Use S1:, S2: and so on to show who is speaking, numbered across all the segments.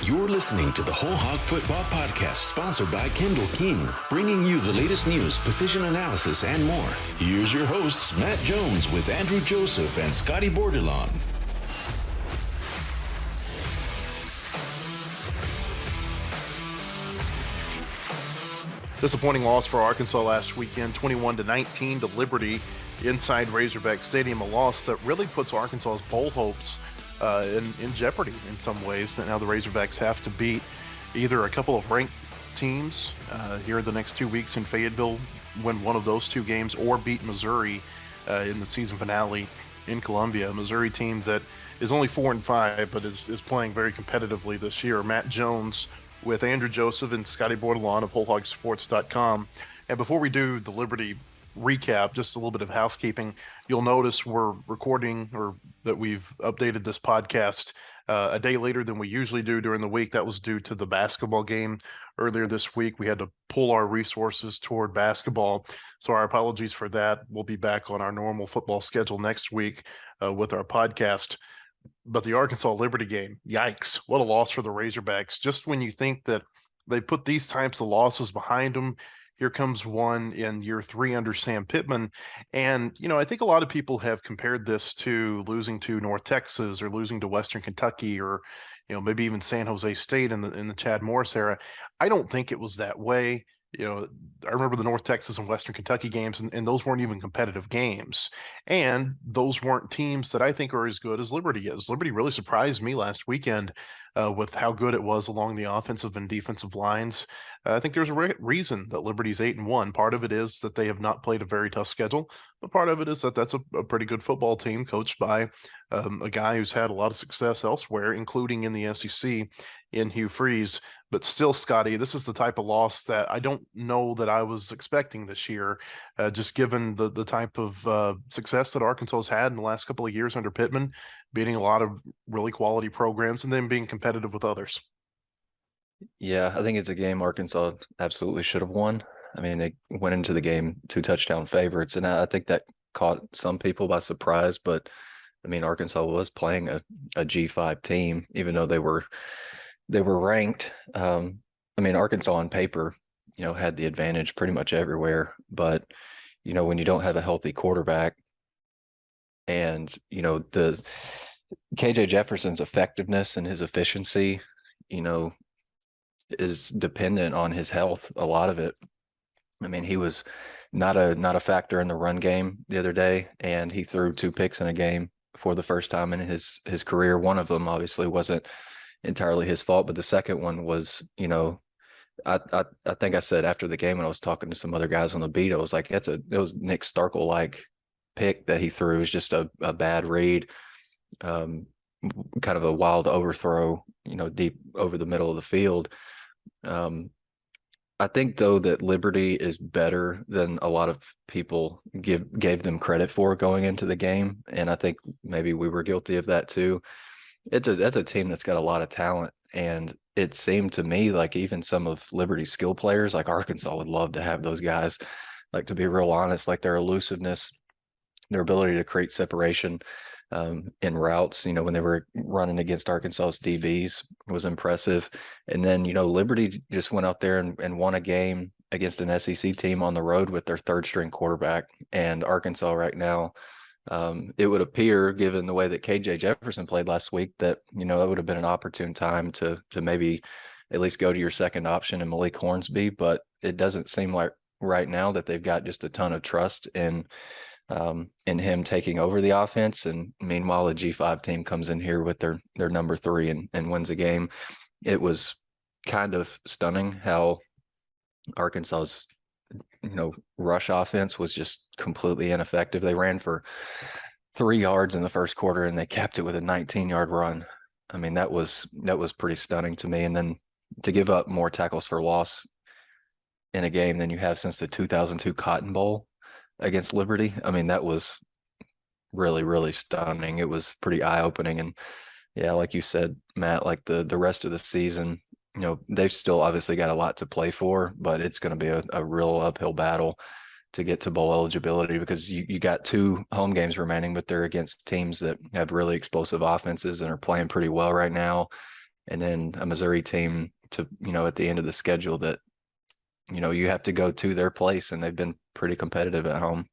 S1: You're listening to the Whole Hog Football Podcast, sponsored by Kendall King, bringing you the latest news, position analysis, and more. Here's your hosts, Matt Jones with Andrew Joseph and Scotty Bordelon.
S2: Disappointing loss for Arkansas last weekend, 21-19 to Liberty inside Razorback Stadium, a loss that really puts Arkansas's bowl hopes in jeopardy in some ways. That now the Razorbacks have to beat either a couple of ranked teams here in the next 2 weeks in Fayetteville, win one of those two games, or beat Missouri in the season finale in Columbia. A Missouri team that is only 4-5, but is playing very competitively this year. Matt Jones with Andrew Joseph and Scotty Bordelon of WholeHogSports.com. And before we do the Liberty recap, just a little bit of housekeeping. You'll notice we're recording, or that we've updated this podcast a day later than we usually do during the week. That was due to the basketball game earlier this week. We had to pull our resources toward basketball, so our apologies for that. We'll be back on our normal football schedule next week with our podcast. But the Arkansas Liberty game, yikes, what a loss for the Razorbacks. Just when you think that they put these types of losses behind them, here comes one in year 3 under Sam Pittman. And, you know, I think a lot of people have compared this to losing to North Texas or losing to Western Kentucky, or, you know, maybe even San Jose State in the Chad Morris era. I don't think it was that way. You know, I remember the North Texas and Western Kentucky games, and those weren't even competitive games. And those weren't teams that I think are as good as Liberty is. Liberty really surprised me last weekend with how good it was along the offensive and defensive lines. I think there's a reason that Liberty's 8-1. Part of it is that they have not played a very tough schedule, but part of it is that that's a pretty good football team coached by a guy who's had a lot of success elsewhere, including in the SEC, in Hugh Freeze. But still, Scotty, this is the type of loss that I don't know that I was expecting this year, just given the type of success that Arkansas has had in the last couple of years under Pittman, beating a lot of really quality programs and then being competitive with others.
S3: Yeah, I think it's a game Arkansas absolutely should have won. I mean, they went into the game 2-touchdown favorites, and I think that caught some people by surprise. But, I mean, Arkansas was playing a G5 team, even though they were ranked. I mean, Arkansas on paper, you know, had the advantage pretty much everywhere. But, you know, when you don't have a healthy quarterback and, you know, the KJ Jefferson's effectiveness and his efficiency, you know, is dependent on his health, a lot of it. I mean, he was not a factor in the run game the other day, and he threw 2 picks in a game for the first time in his career. One of them obviously wasn't entirely his fault, but the second one was, you know, I think I said after the game when I was talking to some other guys on the beat, I was like, it was Nick Starkel-like pick that he threw. It was just a bad read, kind of a wild overthrow, you know, deep over the middle of the field. I think, though, that Liberty is better than a lot of people gave them credit for going into the game, and I think maybe we were guilty of that too. That's a team that's got a lot of talent, and it seemed to me like even some of Liberty's skill players, like Arkansas, would love to have those guys. Like, to be real honest, like their elusiveness, their ability to create separation in routes, you know, when they were running against Arkansas's DBs was impressive. And then, you know, Liberty just went out there and won a game against an SEC team on the road with their 3rd-string quarterback. And Arkansas right now, it would appear, given the way that KJ Jefferson played last week, that, you know, that would have been an opportune time to maybe at least go to your second option in Malik Hornsby. But it doesn't seem like right now that they've got just a ton of trust in him taking over the offense. And meanwhile, a G5 team comes in here with their number 3 and wins a game. It was kind of stunning how Arkansas's, you know, rush offense was just completely ineffective. They ran for 3 yards in the first quarter, and they capped it with a 19-yard run. I mean, that was pretty stunning to me. And then to give up more tackles for loss in a game than you have since the 2002 Cotton Bowl against Liberty, I mean, that was really, really stunning. It was pretty eye-opening. And yeah, like you said, Matt, like the rest of the season, you know, they've still obviously got a lot to play for, but it's going to be a real uphill battle to get to bowl eligibility, because you got 2 home games remaining, but they're against teams that have really explosive offenses and are playing pretty well right now. and then a Missouri team to, at the end of the schedule that, you have to go to their place, and they've been pretty competitive at home.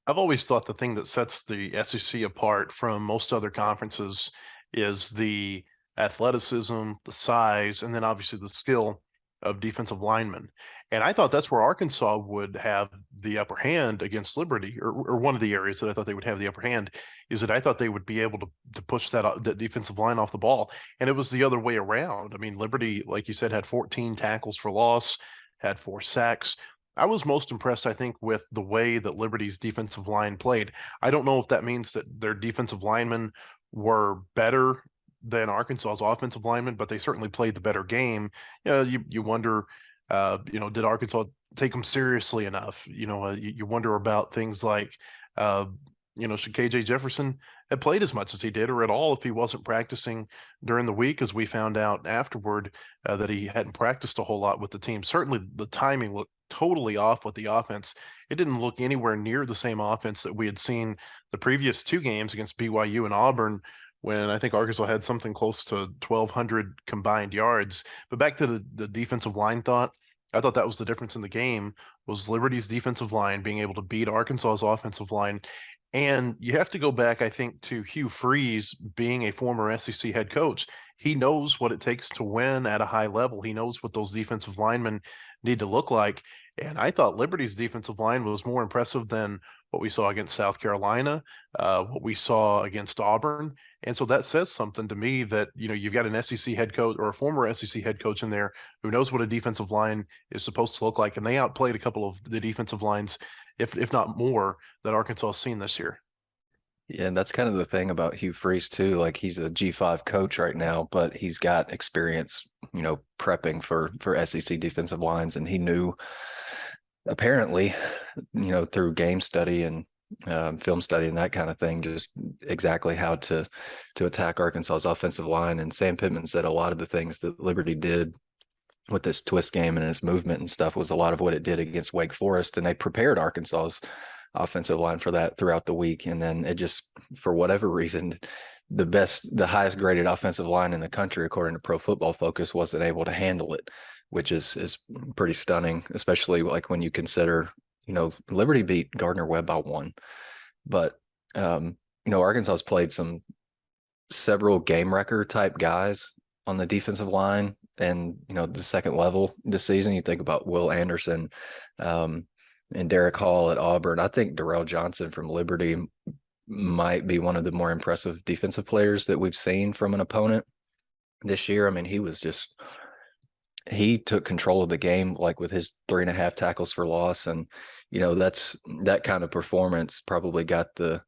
S2: I've always thought the thing that sets the SEC apart from most other conferences is the athleticism, the size, and then obviously the skill of defensive linemen. And I thought that's where Arkansas would have the upper hand against Liberty, or one of the areas that I thought they would have the upper hand is that I thought they would be able to push that defensive line off the ball. And it was the other way around. I mean, Liberty, like you said, had 14 tackles for loss, had 4 sacks. I was most impressed, I think, with the way that Liberty's defensive line played. I don't know if that means that their defensive linemen were better than Arkansas's offensive linemen, but they certainly played the better game. You wonder, did Arkansas take them seriously enough? You wonder about things like, should KJ Jefferson have played as much as he did, or at all, if he wasn't practicing during the week, as we found out afterward that he hadn't practiced a whole lot with the team. Certainly the timing looked totally off with the offense. It didn't look anywhere near the same offense that we had seen the previous 2 games against BYU and Auburn, when I think Arkansas had something close to 1,200 combined yards. But back to the defensive line I thought that was the difference in the game, was Liberty's defensive line being able to beat Arkansas's offensive line. And you have to go back, I think, to Hugh Freeze being a former SEC head coach. He knows what it takes to win at a high level. He knows what those defensive linemen need to look like. And I thought Liberty's defensive line was more impressive than what we saw against South Carolina, what we saw against Auburn. And so that says something to me that, you've got an SEC head coach or a former SEC head coach in there who knows what a defensive line is supposed to look like. And they outplayed a couple of the defensive lines, if not more, that Arkansas has seen this year.
S3: Yeah, and that's kind of the thing about Hugh Freeze too. Like, he's a G5 coach right now, but he's got experience, prepping for SEC defensive lines, and he knew, apparently, through game study and film study and that kind of thing, just exactly how to attack Arkansas's offensive line. And Sam Pittman said a lot of the things that Liberty did with this twist game and its movement and stuff was a lot of what it did against Wake Forest, and they prepared Arkansas's offensive line for that throughout the week. And then it just, for whatever reason, the highest graded offensive line in the country, according to Pro Football Focus, wasn't able to handle it, which is pretty stunning, especially like when you consider, Liberty beat Gardner Webb by 1, but Arkansas's played several game record type guys on the defensive line and, the second level this season. You think about Will Anderson, and Derek Hall at Auburn. I think Darrell Johnson from Liberty might be one of the more impressive defensive players that we've seen from an opponent this year. I mean, he took control of the game, like with his 3.5 tackles for loss. And, that kind of performance probably got the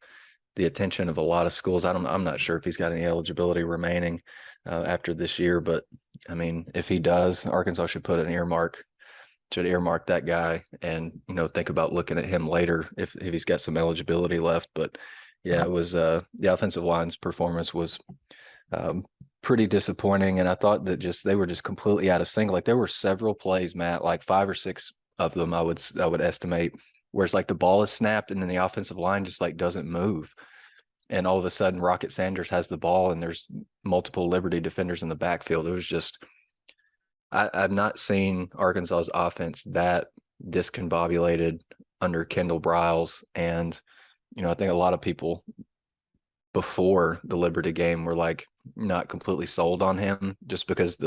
S3: attention of a lot of schools. I'm not sure if he's got any eligibility remaining after this year, but I mean, if he does, Arkansas should earmark that guy and, think about looking at him later if he's got some eligibility left. But yeah, it was the offensive line's performance was pretty disappointing. And I thought that they were just completely out of sync. Like, there were several plays, Matt, like 5 or 6 of them I would estimate, where it's like the ball is snapped and then the offensive line just like doesn't move. And all of a sudden Rocket Sanders has the ball and there's multiple Liberty defenders in the backfield. It was just, I've not seen Arkansas's offense that discombobulated under Kendall Briles. And, I think a lot of people before the Liberty game were like not completely sold on him, just because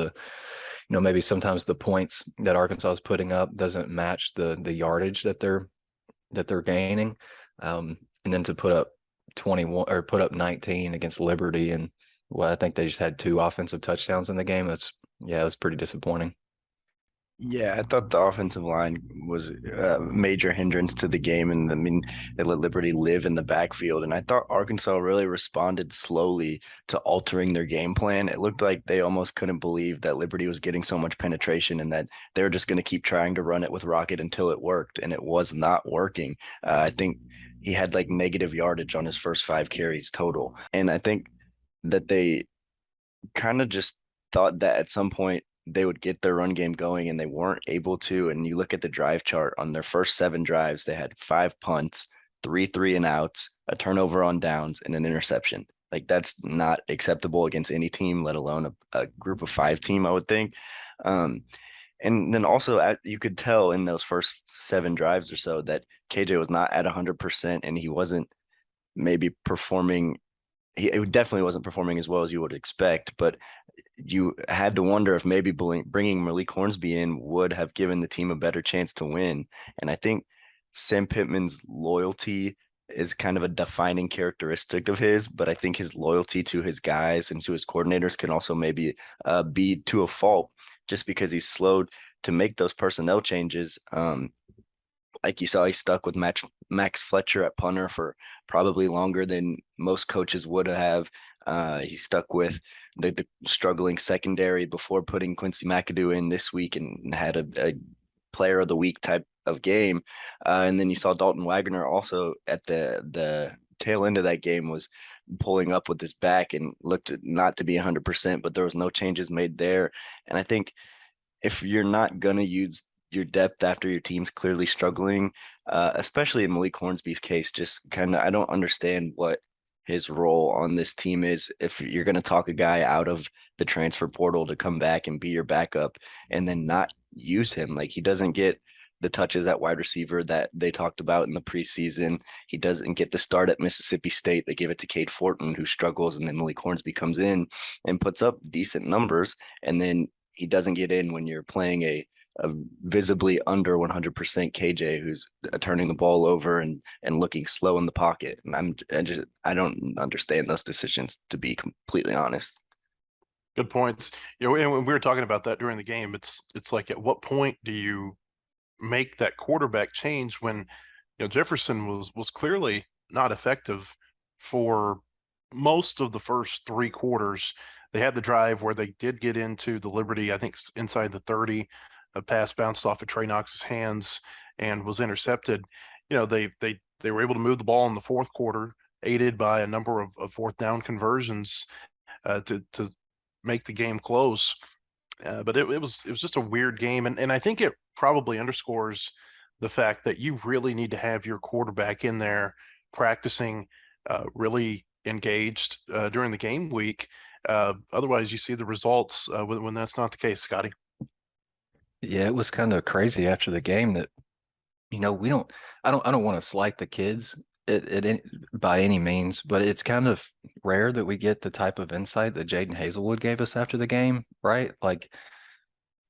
S3: maybe sometimes the points that Arkansas is putting up doesn't match the yardage that they're gaining. And then to put up 21 or put up 19 against Liberty, and I think they just had 2 offensive touchdowns in the game. That's pretty disappointing.
S4: Yeah, I thought the offensive line was a major hindrance to the game, and I mean, they let Liberty live in the backfield. And I thought Arkansas really responded slowly to altering their game plan. It looked like they almost couldn't believe that Liberty was getting so much penetration and that they were just going to keep trying to run it with Rocket until it worked, and it was not working. I think he had like negative yardage on his first 5 carries total. And I think that they kind of just thought that at some point they would get their run game going, and they weren't able to. And you look at the drive chart, on their first 7 drives, they had 5 punts, 3 3-and-outs, a turnover on downs, and an interception. Like that's not acceptable against any team, let alone a group of 5 team, I would think. Um, and then also you could tell in those first 7 drives or so that KJ was not at 100% and he wasn't maybe performing. He definitely wasn't performing as well as you would expect, but you had to wonder if maybe bringing Malik Hornsby in would have given the team a better chance to win. And I think Sam Pittman's loyalty is kind of a defining characteristic of his, but I think his loyalty to his guys and to his coordinators can also maybe be to a fault just because he's slowed to make those personnel changes. Like you saw, he stuck with Max Fletcher at punter for probably longer than most coaches would have. He stuck with the struggling secondary before putting Quincy McAdoo in this week and had a player of the week type of game. And then you saw Dalton Wagner also at the tail end of that game was pulling up with his back and looked not to be 100%, but there was no changes made there. And I think if you're not going to use your depth after your team's clearly struggling, especially in Malik Hornsby's case, just kind of I don't understand what his role on this team is if you're going to talk a guy out of the transfer portal to come back and be your backup and then not use him. Like he doesn't get the touches at wide receiver that they talked about in the preseason. He doesn't get the start at Mississippi State. They give it to Cade Fortin, who struggles, and then Malik Hornsby comes in and puts up decent numbers. And then he doesn't get in when you're playing a visibly under 100% KJ who's turning the ball over and looking slow in the pocket. And I don't understand those decisions, to be completely honest.
S2: Good points. And we were talking about that during the game. It's like, at what point do you make that quarterback change when Jefferson was clearly not effective for most of the first 3 quarters. They had the drive where they did get into the Liberty, I think inside the 30. A pass bounced off of Trey Knox's hands and was intercepted. They were able to move the ball in the fourth quarter, aided by a number of 4th down conversions to make the game close. But it was just a weird game, and I think it probably underscores the fact that you really need to have your quarterback in there practicing, really engaged during the game week. Otherwise, you see the results when that's not the case, Scotty.
S3: Yeah, it was kind of crazy after the game that, I don't want to slight the kids by any means, but it's kind of rare that we get the type of insight that Jaden Hazelwood gave us after the game, right? Like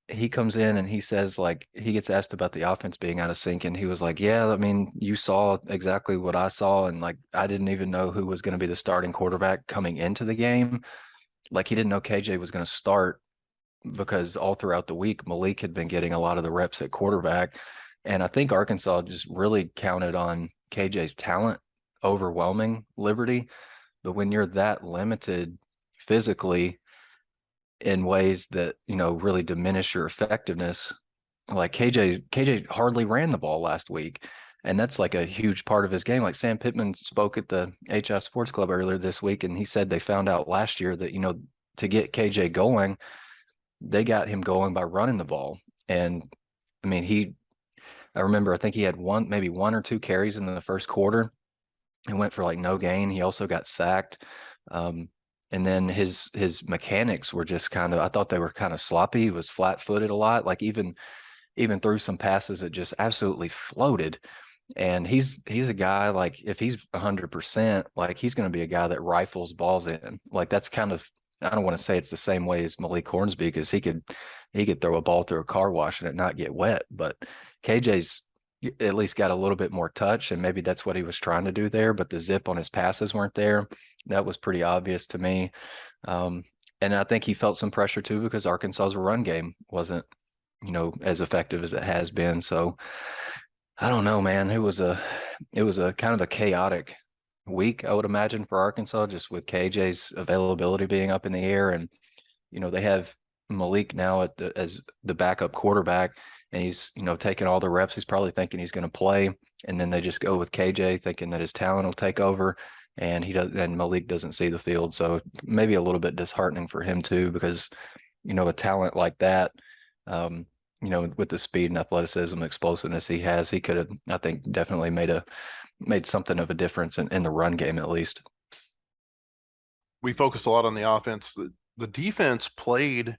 S3: he comes in and he says, like, he gets asked about the offense being out of sync, and he was like, yeah, I mean, you saw exactly what I saw, and like I didn't even know who was going to be the starting quarterback coming into the game. Like he didn't know KJ was going to start, because all throughout the week, Malik had been getting a lot of the reps at quarterback. And I think Arkansas just really counted on KJ's talent overwhelming Liberty. But when you're that limited physically in ways that, really diminish your effectiveness, like KJ hardly ran the ball last week. And that's like a huge part of his game. Like Sam Pittman spoke at the HI Sports Club earlier this week, and he said they found out last year that, to get KJ going, they got him going by running the ball. And I mean, I remember, I think he had maybe 1 or 2 carries in the first quarter and went for like no gain. He also got sacked. And then his mechanics were just I thought they were kind of sloppy. He was flat footed a lot, like even threw some passes that just absolutely floated. And he's a guy, like if he's 100%, like he's going to be a guy that rifles balls in. Like that's kind of, I don't want to say it's the same way as Malik Hornsby, because he could throw a ball through a car wash and it not get wet. But KJ's at least got a little bit more touch, and maybe that's what he was trying to do there. But the zip on his passes weren't there. That was pretty obvious to me. And I think he felt some pressure too, because Arkansas's run game wasn't, as effective as it has been. So I don't know, man. It was a kind of a chaotic week, I would imagine, for Arkansas, just with KJ's availability being up in the air. And they have Malik now as the backup quarterback, and he's taking all the reps. He's probably thinking he's going to play, and then they just go with KJ thinking that his talent will take over, and Malik doesn't see the field. So maybe a little bit disheartening for him too, because a talent like that, with the speed and athleticism, explosiveness he has, he could have, I think, definitely made something of a difference in the run game, at least.
S2: we focused a lot on the offense. The defense played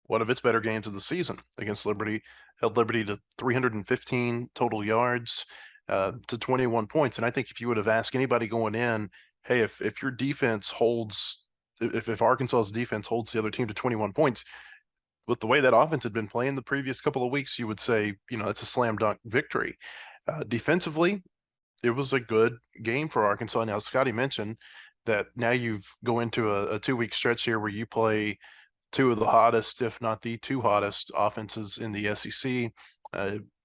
S2: one of its better games of the season against Liberty, held Liberty to 315 total yards, to 21 points. And I think if you would have asked anybody going in, hey, if your defense holds, if Arkansas's defense holds the other team to 21 points, with the way that offense had been playing the previous couple of weeks, you would say, it's a slam dunk victory. Defensively, it was a good game for Arkansas. Now, Scotty mentioned that now you've go into a 2-week stretch here where you play two of the hottest, if not the two hottest offenses in the SEC,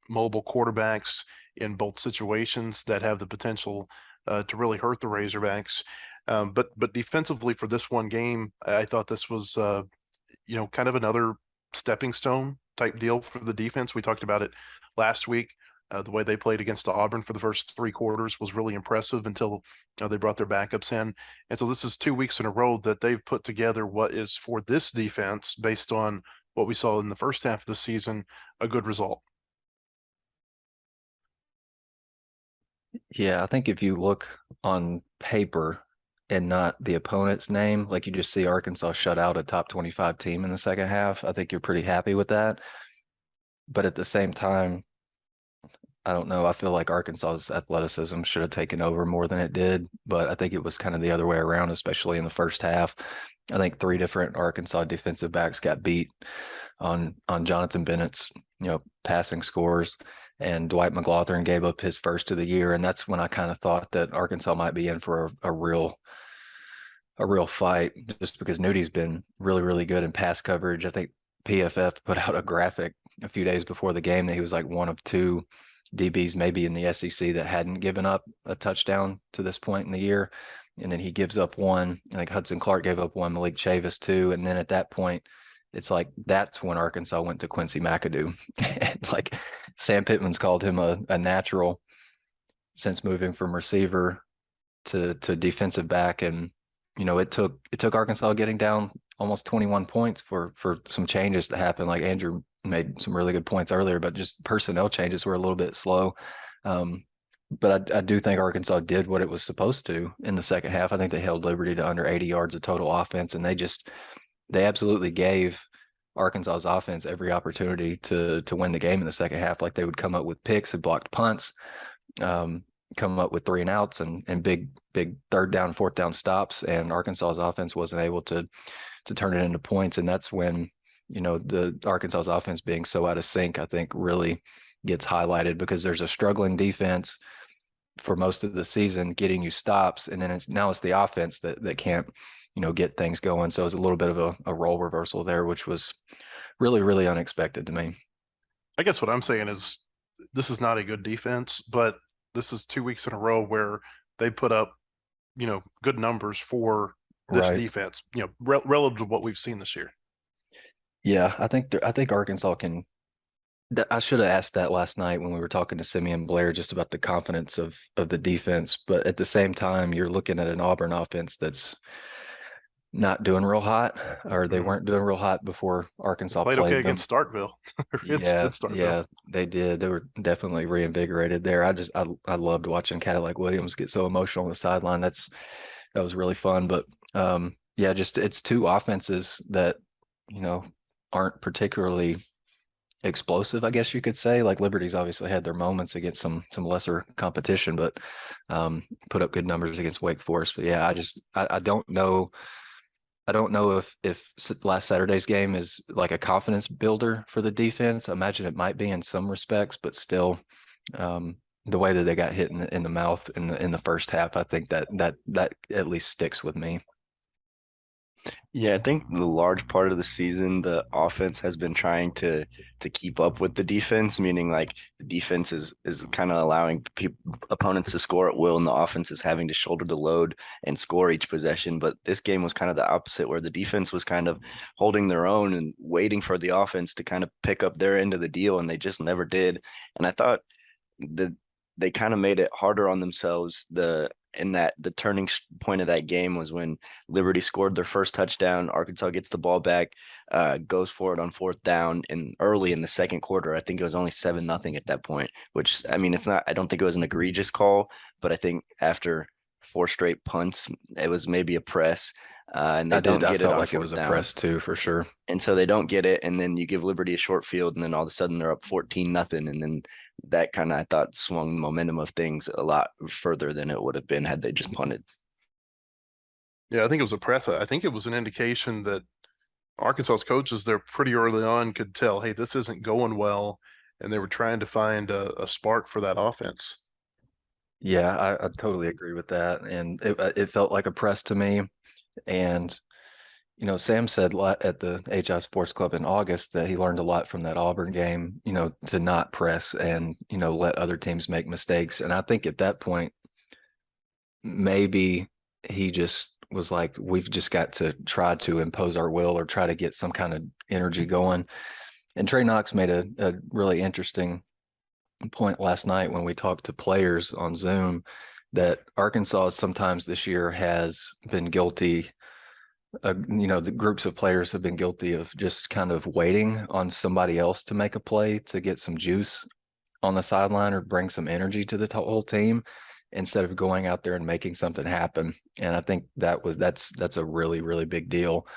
S2: mobile quarterbacks in both situations that have the potential to really hurt the Razorbacks. But defensively for this one game, I thought this was, kind of another stepping stone type deal for the defense. We talked about it last week. The way they played against Auburn for the first 3 quarters was really impressive until they brought their backups in. And so this is 2 weeks in a row that they've put together what is, for this defense, based on what we saw in the first half of the season, a good result.
S3: Yeah, I think if you look on paper and not the opponent's name, like you just see Arkansas shut out a top 25 team in the second half, I think you're pretty happy with that. But at the same time, I don't know. I feel like Arkansas's athleticism should have taken over more than it did, but I think it was kind of the other way around, especially in the first half. I think 3 different Arkansas defensive backs got beat on Jonathan Bennett's, passing scores, and Dwight McLaughlin gave up his first of the year, and that's when I kind of thought that Arkansas might be in for a real fight, just because Nudi's been really, really good in pass coverage. I think PFF put out a graphic a few days before the game that he was like one of 2 DBs maybe in the SEC that hadn't given up a touchdown to this point in the year. And then he gives up one. I think Hudson Clark gave up one, Malik Chavis 2. And then at that point, it's like that's when Arkansas went to Quincy McAdoo. And like Sam Pittman's called him a natural since moving from receiver to defensive back. And, it took Arkansas getting down almost 21 points for some changes to happen. Like Andrew made some really good points earlier, but just personnel changes were a little bit slow. But I do think Arkansas did what it was supposed to in the second half. I think they held Liberty to under 80 yards of total offense, and they absolutely gave Arkansas's offense every opportunity to win the game in the second half. Like they would come up with picks and blocked punts, come up with 3 and outs and big 3rd down, 4th down stops, and Arkansas's offense wasn't able to turn it into points. And that's when the Arkansas's offense being so out of sync, I think really gets highlighted, because there's a struggling defense for most of the season getting you stops, and then it's the offense that can't get things going. So it's a little bit of a role reversal there, which was really, really unexpected to me.
S2: I guess what I'm saying is this is not a good defense, but this is 2 weeks in a row where they put up good numbers for this defense, relative to what we've seen this year.
S3: Yeah, I think Arkansas can. I should have asked that last night when we were talking to Simeon Blair, just about the confidence of the defense. But at the same time, you're looking at an Auburn offense that's not doing real hot, or they weren't doing real hot before Arkansas
S2: played
S3: okay
S2: them against Starkville.
S3: Yeah, they did. They were definitely reinvigorated there. I loved watching Cadillac Williams get so emotional on the sideline. That was really fun. But just it's 2 offenses that aren't particularly explosive, I guess you could say. Like Liberty's obviously had their moments against some lesser competition, but put up good numbers against Wake Forest. But yeah, I don't know. I don't know if last Saturday's game is like a confidence builder for the defense. I imagine it might be in some respects, but still, the way that they got hit in the mouth in the first half, I think that at least sticks with me.
S4: Yeah, I think the large part of the season, the offense has been trying to keep up with the defense, meaning like the defense is kind of allowing opponents to score at will, and the offense is having to shoulder the load and score each possession. But this game was kind of the opposite, where the defense was kind of holding their own and waiting for the offense to kind of pick up their end of the deal, and they just never did. And I thought that they kind of made it harder on themselves. The turning point of that game was when Liberty scored their first touchdown. Arkansas gets the ball back, goes for it on 4th down, and early in the second quarter, I think it was only 7-0 at that point, which, I mean, I don't think it was an egregious call, but I think after 4 straight punts, it was maybe a press. and they don't get it
S3: felt
S4: on
S3: like it was
S4: fourth
S3: a
S4: down.
S3: press too, for sure.
S4: And so they don't get it, and then you give Liberty a short field, and then all of a sudden they're up 14-0, and then that kind of, I thought, swung the momentum of things a lot further than it would have been had they just punted.
S2: Yeah, I think it was a press. I think it was an indication that Arkansas's coaches there pretty early on could tell, hey, this isn't going well, and they were trying to find a spark for that offense.
S3: Yeah, I totally agree with that, and it felt like a press to me. And Sam said at the HI Sports Club in August that he learned a lot from that Auburn game, to not press and, let other teams make mistakes. And I think at that point, maybe he just was like, we've just got to try to impose our will or try to get some kind of energy going. And Trey Knox made a really interesting point last night when we talked to players on Zoom that Arkansas sometimes this year has been guilty. The groups of players have been guilty of just kind of waiting on somebody else to make a play to get some juice on the sideline or bring some energy to the whole team instead of going out there and making something happen. And I think that's a really, really big deal.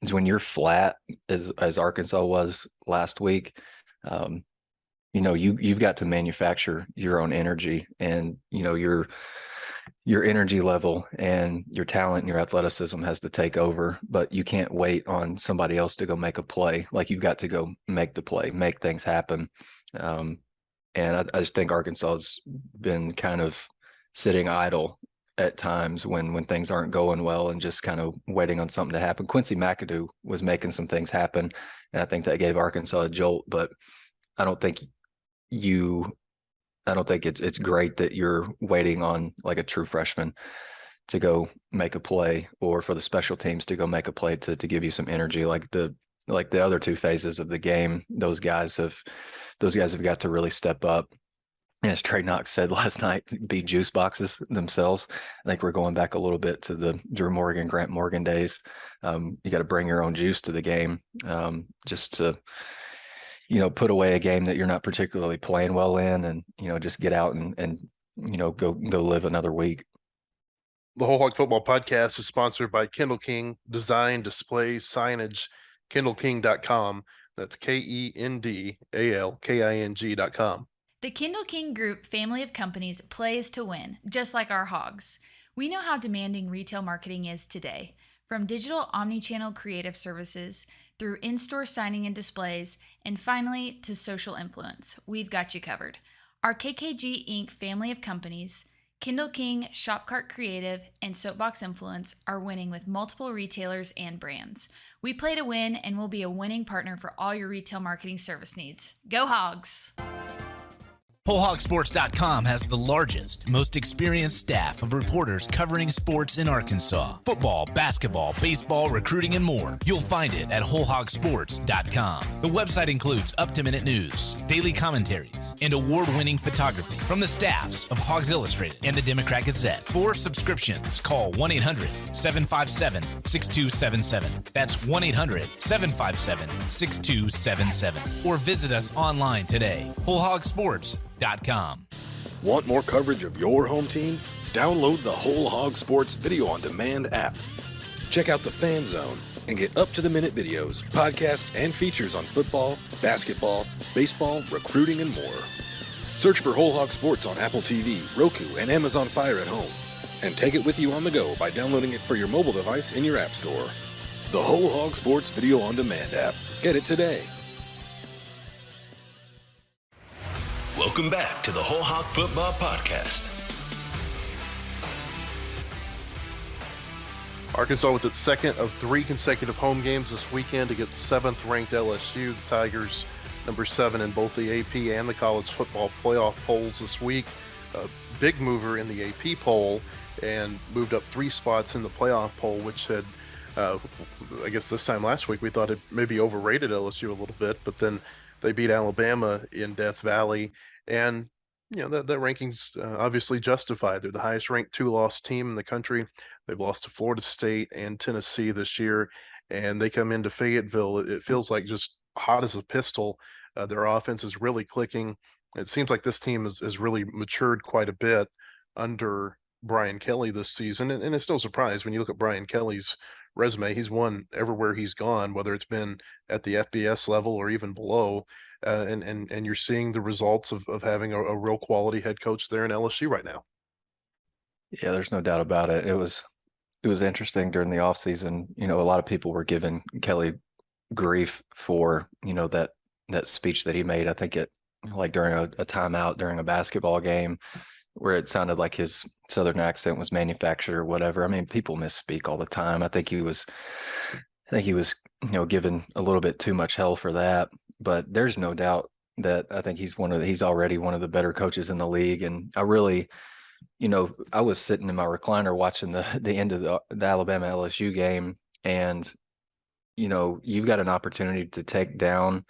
S3: Is when you're flat as Arkansas was last week, you've got to manufacture your own energy, and your energy level and your talent and your athleticism has to take over, but you can't wait on somebody else to go make a play. Like, you've got to go make the play, make things happen. And I just think Arkansas has been kind of sitting idle at times when things aren't going well and just kind of waiting on something to happen. Quincy McAdoo was making some things happen, and I think that gave Arkansas a jolt, but I don't think it's great that you're waiting on like a true freshman to go make a play, or for the special teams to go make a play to give you some energy. Like the other two phases of the game, those guys have got to really step up. And as Trey Knox said last night, be juice boxes themselves. I think we're going back a little bit to the Drew Morgan, Grant Morgan days. You got to bring your own juice to the game, just to put away a game that you're not particularly playing well in, and just get out and go live another week.
S2: The Whole Hog Football Podcast is sponsored by Kendall King Design, Displays, Signage, KendallKing.com. That's KendallKing.com.
S5: The Kendall King Group family of companies plays to win, just like our hogs. We know how demanding retail marketing is today. From digital omni-channel creative services, through in-store signing and displays, and finally to social influence, we've got you covered. Our KKG Inc. family of companies, Kendall King, Shopcart Creative, and Soapbox Influence are winning with multiple retailers and brands. We play to win, and we'll be a winning partner for all your retail marketing service needs. Go Hogs!
S6: WholeHogSports.com has the largest, most experienced staff of reporters covering sports in Arkansas. Football, basketball, baseball, recruiting, and more. You'll find it at WholeHogSports.com. The website includes up-to-minute news, daily commentaries, and award-winning photography from the staffs of Hogs Illustrated and the Democrat Gazette. For subscriptions, call 1-800-757-6277. That's 1-800-757-6277. Or visit us online today. WholeHogSports.com.
S1: Want more coverage of your home team? Download the Whole Hog Sports Video on Demand app. Check out the Fan Zone and get up-to-the-minute videos, podcasts, and features on football, basketball, baseball, recruiting, and more. Search for Whole Hog Sports on Apple TV, Roku, and Amazon Fire at home. And take it with you on the go by downloading it for your mobile device in your app store. The Whole Hog Sports Video on Demand app. Get it today. Welcome back to the Whole Hog Football Podcast.
S2: Arkansas with its second of 3 consecutive home games this weekend against 7th-ranked LSU. The Tigers, number 7 in both the AP and the college football playoff polls this week. A big mover in the AP poll and moved up 3 spots in the playoff poll, which had, I guess this time last week, we thought it maybe overrated LSU a little bit, but then they beat Alabama in Death Valley, and that ranking's obviously justified. They're the highest ranked 2-loss team in the country. They've lost to Florida State and Tennessee this year, and they come into Fayetteville. It feels like just hot as a pistol. Their offense is really clicking. It seems like this team has really matured quite a bit under Brian Kelly this season, and it's no surprise when you look at Brian Kelly's resume. He's won everywhere he's gone, whether it's been at the FBS level or even below. And you're seeing the results of having a real quality head coach there in LSU right now.
S3: Yeah, there's no doubt about it. It was interesting during the offseason. A lot of people were giving Kelly grief for, that speech that he made. I think like during a timeout during a basketball game where it sounded like his Southern accent was manufactured or whatever. I mean, people misspeak all the time. I think he was, given a little bit too much hell for that. But there's no doubt that I think he's already one of the better coaches in the league. And I really, I was sitting in my recliner watching the end of the Alabama LSU game, and you've got an opportunity to take down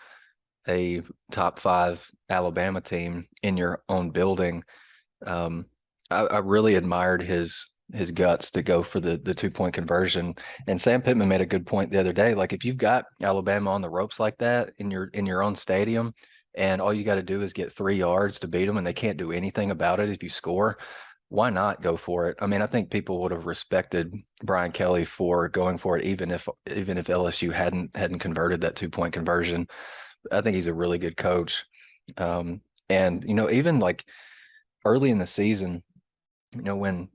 S3: a top 5 Alabama team in your own building. I really admired his guts to go for the 2-point conversion. And Sam Pittman made a good point the other day. Like, if you've got Alabama on the ropes like that in your own stadium, and all you got to do is get 3 yards to beat them, and they can't do anything about it if you score, why not go for it? I mean, I think people would have respected Brian Kelly for going for it, even if LSU hadn't converted that 2-point conversion. I think he's a really good coach. And even like early in the season, when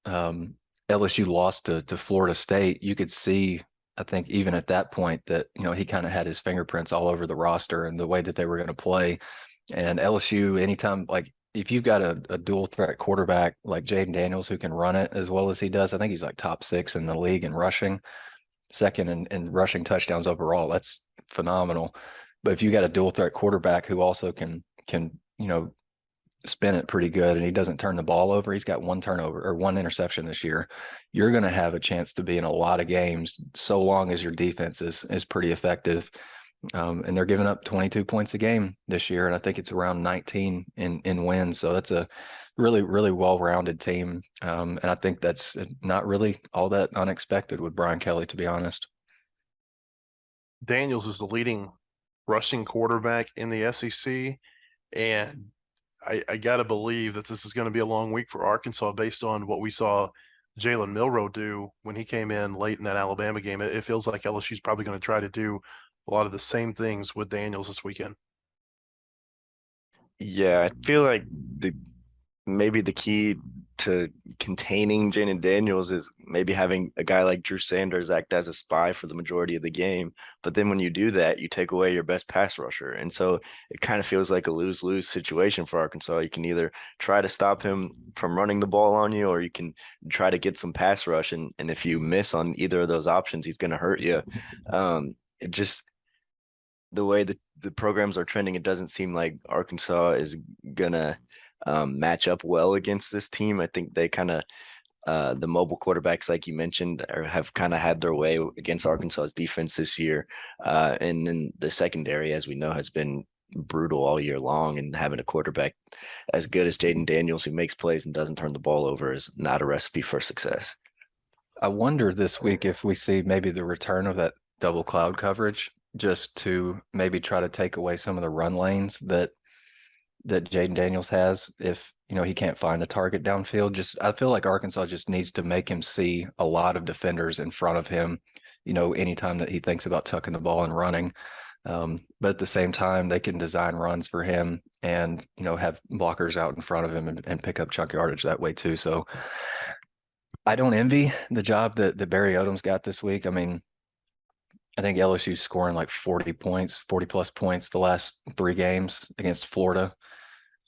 S3: LSU lost to Florida State, you could see, I think even at that point, that he kind of had his fingerprints all over the roster and the way that they were going to play. And LSU, anytime, like, if you've got a dual threat quarterback like Jaden Daniels who can run it as well as he does, I think he's like top 6 in the league in rushing, second in rushing touchdowns overall. That's phenomenal. But if you got a dual threat quarterback who also can spin it pretty good, and he doesn't turn the ball over, he's got 1 turnover or 1 interception this year, you're going to have a chance to be in a lot of games so long as your defense is pretty effective. And they're giving up 22 points a game this year, and I think it's around 19 in wins. So that's a really, really well-rounded team. And I think that's not really all that unexpected with Brian Kelly, to be honest.
S2: Daniels is the leading rushing quarterback in the SEC, and I got to believe that this is going to be a long week for Arkansas based on what we saw Jalen Milroe do when he came in late in that Alabama game. It feels like LSU is probably going to try to do a lot of the same things with Daniels this weekend.
S4: Yeah, I feel like maybe the key to containing Jaden Daniels is maybe having a guy like Drew Sanders act as a spy for the majority of the game. But then when you do that, you take away your best pass rusher. And so it kind of feels like a lose-lose situation for Arkansas. You can either try to stop him from running the ball on you, or you can try to get some pass rush. And if you miss on either of those options, he's going to hurt you. It just, the way the programs are trending, it doesn't seem like Arkansas is going to match up well against this team. I think they kind of the mobile quarterbacks, like you mentioned, have kind of had their way against Arkansas's defense this year. And then the secondary, as we know, has been brutal all year long, and having a quarterback as good as Jaden Daniels who makes plays and doesn't turn the ball over is not a recipe for success.
S3: I wonder this week if we see maybe the return of that double cloud coverage, just to maybe try to take away some of the run lanes that Jaden Daniels has. If he can't find a target downfield, I feel like Arkansas just needs to make him see a lot of defenders in front of him, anytime that he thinks about tucking the ball and running. But at the same time, they can design runs for him and have blockers out in front of him and pick up chunk yardage that way too. So I don't envy the job that Barry Odom's got this week. I mean, I think LSU's scoring like 40 plus points the last 3 games against Florida,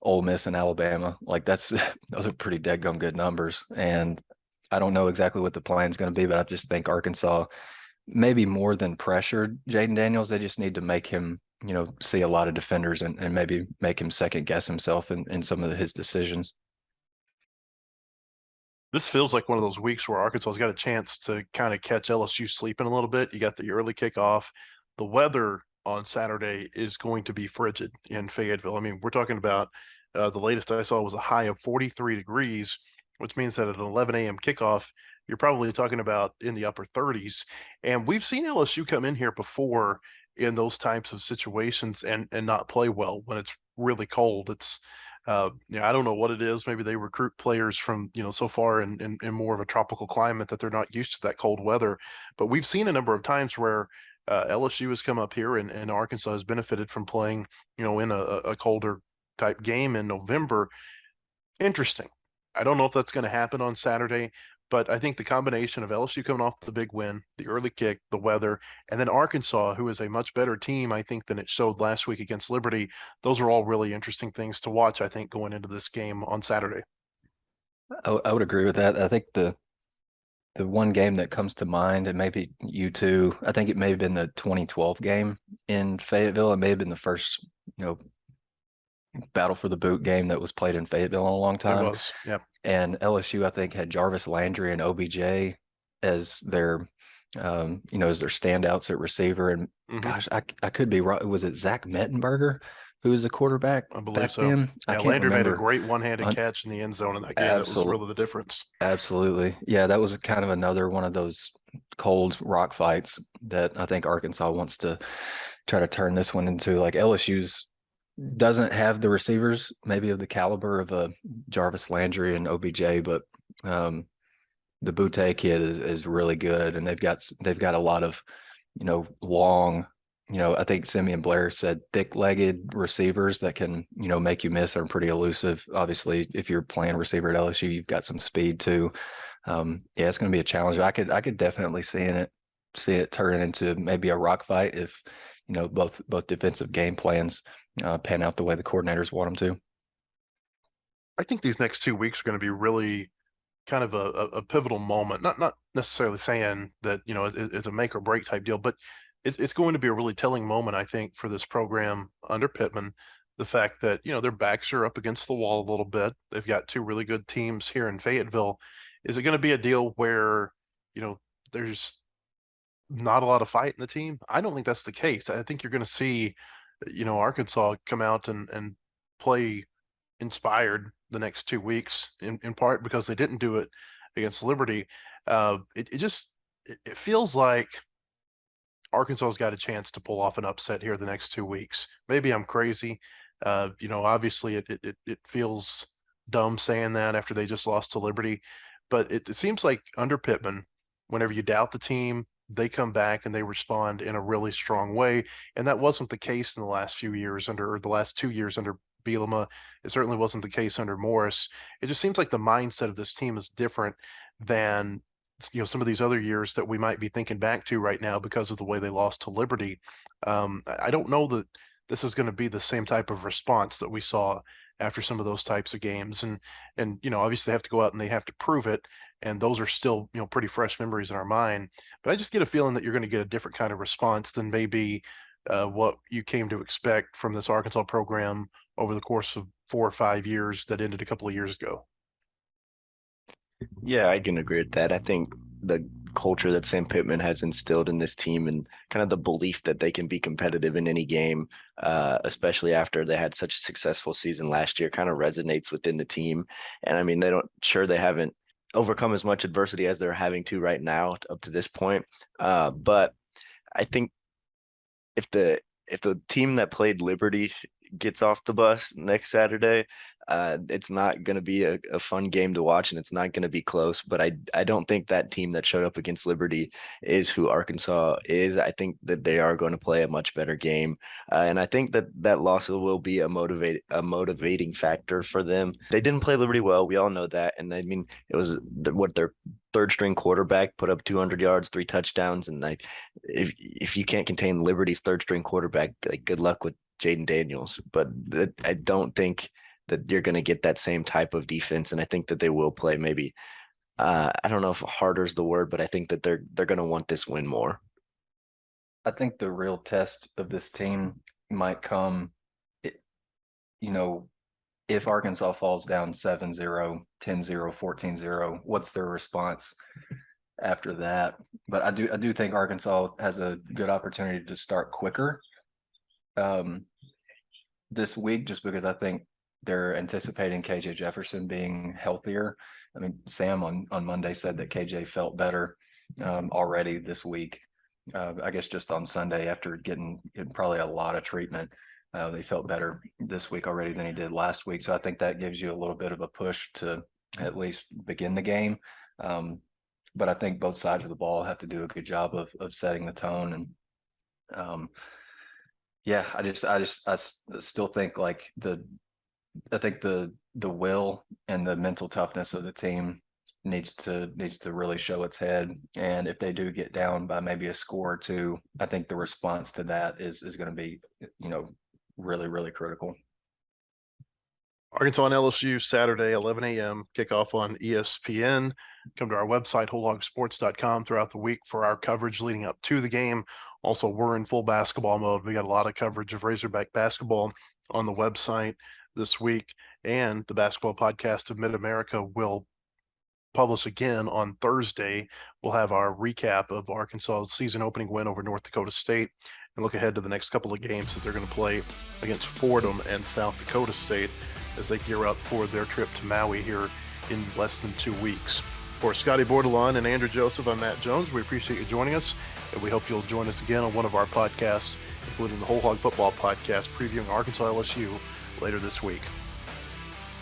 S3: Ole Miss, and Alabama. Like, those are pretty deadgum good numbers. And I don't know exactly what the plan's going to be, but I just think Arkansas, maybe more than pressured Jaden Daniels, they just need to make him, see a lot of defenders and maybe make him second guess himself in some of his decisions.
S2: This feels like one of those weeks where Arkansas's got a chance to kind of catch LSU sleeping a little bit. You got the early kickoff. The weather on Saturday is going to be frigid in Fayetteville. I mean, we're talking about the latest I saw was a high of 43 degrees, which means that at an 11 a.m. kickoff, you're probably talking about in the upper 30s. And we've seen LSU come in here before in those types of situations and not play well when it's really cold. It's I don't know what it is. Maybe they recruit players from, so far in more of a tropical climate that they're not used to that cold weather. But we've seen a number of times where LSU has come up here and Arkansas has benefited from playing, in a colder type game in November. Interesting. I don't know if that's going to happen on Saturday, but I think the combination of LSU coming off the big win, the early kick, the weather, and then Arkansas, who is a much better team, I think, than it showed last week against Liberty, those are all really interesting things to watch, I think, going into this game on Saturday.
S3: I would agree with that. I think the one game that comes to mind, and maybe you too, I think it may have been the 2012 game in Fayetteville. It may have been the first, battle for the boot game that was played in Fayetteville in a long time.
S2: It was, yeah.
S3: And LSU, I think, had Jarvis Landry and OBJ as their, as their standouts at receiver. And gosh, I could be wrong. Was it Zach Mettenberger who was the quarterback?
S2: I believe
S3: back
S2: so.
S3: Then?
S2: Yeah,
S3: I can't
S2: Landry
S3: remember.
S2: made a great one-handed catch in the end zone in that game. That was really the difference.
S3: Absolutely. Yeah, that was kind of another one of those cold rock fights that I think Arkansas wants to try to turn this one into. Like LSU's doesn't have the receivers maybe of the caliber of a Jarvis Landry and OBJ, but the Butte kid is really good, and they've got a lot of long, I think Simeon Blair said thick-legged receivers that can make you miss, are pretty elusive. Obviously, if you're playing receiver at LSU, you've got some speed too. It's going to be a challenge. I could definitely see it turn into maybe a rock fight if both defensive game plans pan out the way the coordinators want them to.
S2: I think these next 2 weeks are going to be really kind of a pivotal moment. Not necessarily saying that it's a make or break type deal, but it's going to be a really telling moment, I think, for this program under Pittman. The fact that their backs are up against the wall a little bit. They've got two really good teams here in Fayetteville. Is it going to be a deal where there's not a lot of fight in the team? I don't think that's the case. I think you're going to see Arkansas come out and play inspired the next 2 weeks, in part because they didn't do it against Liberty. It feels like Arkansas's got a chance to pull off an upset here the next 2 weeks. Maybe I'm crazy. Obviously it feels dumb saying that after they just lost to Liberty, but it seems like under Pittman, whenever you doubt the team, they come back and they respond in a really strong way. And that wasn't the case in the last 2 years under Bielema. It certainly wasn't the case under Morris. It just seems like the mindset of this team is different than some of these other years that we might be thinking back to right now because of the way they lost to Liberty. I don't know that this is going to be the same type of response that we saw after some of those types of games. And obviously they have to go out and they have to prove it. And those are still, pretty fresh memories in our mind. But I just get a feeling that you're going to get a different kind of response than maybe what you came to expect from this Arkansas program over the course of 4 or 5 years that ended a couple of years ago.
S4: Yeah, I can agree with that. I think the culture that Sam Pittman has instilled in this team and kind of the belief that they can be competitive in any game, especially after they had such a successful season last year, kind of resonates within the team. And I mean, they haven't overcome as much adversity as they're having to right now up to this point. But I think if the team that played Liberty gets off the bus next Saturday, it's not going to be a fun game to watch, and it's not going to be close. But I don't think that team that showed up against Liberty is who Arkansas is. I think that they are going to play a much better game, and I think that loss will be a motivating factor for them. They didn't play Liberty well. We all know that, and I mean it was their third string quarterback put up 200 yards, 3 touchdowns, and if you can't contain Liberty's third string quarterback, good luck with Jaden Daniels. But I don't think that you're going to get that same type of defense, and I think that they will play maybe. I don't know if harder is the word, but I think that they're going to want this win more.
S3: I think the real test of this team might come, if Arkansas falls down 7-0, 10-0, 14-0, what's their response after that? But I do think Arkansas has a good opportunity to start quicker this week, just because I think they're anticipating KJ Jefferson being healthier. I mean, Sam on Monday said that KJ felt better already this week. I guess just on Sunday after getting probably a lot of treatment. He felt better this week already than he did last week. So I think that gives you a little bit of a push to at least begin the game. But I think both sides of the ball have to do a good job of setting the tone. And I still think like the will and the mental toughness of the team needs to really show its head. And if they do get down by maybe a score or two, I think the response to that is going to be, really, really critical.
S2: Arkansas and LSU Saturday, 11 a.m. kickoff on ESPN. Come to our website, wholehogsports.com, throughout the week for our coverage leading up to the game. Also, we're in full basketball mode. We got a lot of coverage of Razorback basketball on the website this week, and the Basketball Podcast of Mid-America will publish again on Thursday. We'll have our recap of Arkansas's season opening win over North Dakota State and look ahead to the next couple of games that they're going to play against Fordham and South Dakota State as they gear up for their trip to Maui here in less than 2 weeks. For Scotty Bordelon and Andrew Joseph, I'm Matt Jones. We appreciate you joining us, and we hope you'll join us again on one of our podcasts, including the Whole Hog Football Podcast, previewing Arkansas LSU later this week.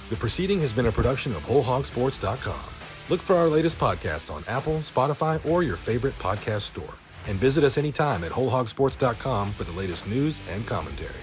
S7: The proceeding has been a production of wholehogsports.com. Look for our latest podcasts on Apple, Spotify, or your favorite podcast store. And visit us anytime at wholehogsports.com for the latest news and commentary.